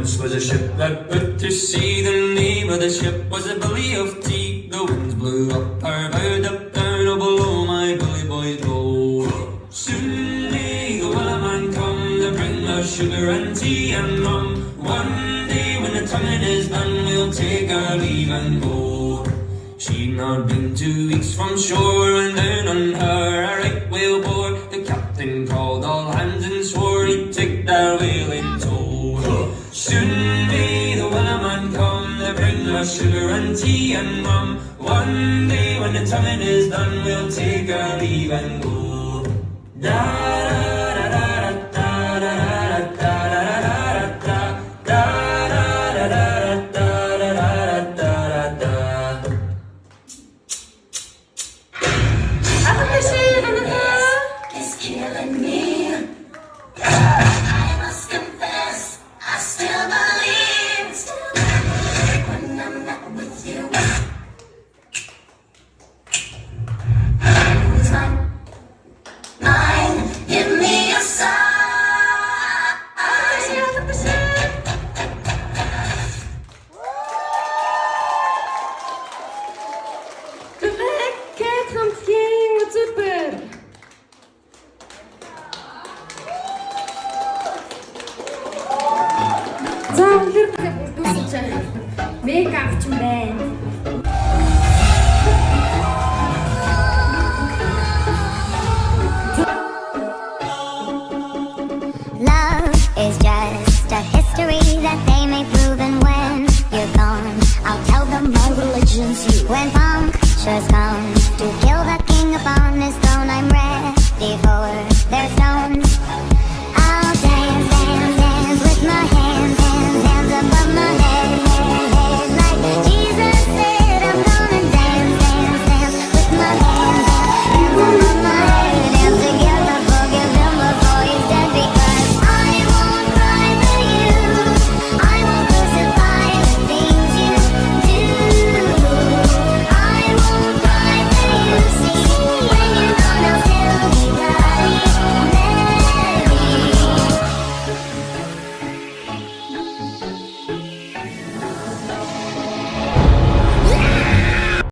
once was a ship that put to sea. The name of the ship was a Billy of Tea. The winds blew up her bow, up down, oh below my bully boys blow. Soon may the Wellerman come to bring us sugar and tea and rum. One day when the tonguing is done, we'll take our leave and go. She'd not been 2 weeks from shore when down on her a right whale bore. The captain called all hands and swore he'd take that whale in tow. Soon may the Wellerman come to bring us sugar and tea and rum. One day when the tonguing is done, we'll take our leave and go. Da da da da da da da da da da da da da. It's killing me. I must confess, I still believe when I'm not with you. It's mine. Give me a sign. Lekker, kampioen, wat super! За үнээр дүүсэж мег авч юм байна. Love is just a history that they may prove, and when you're gone, I'll tell them my religion's you. When punctures come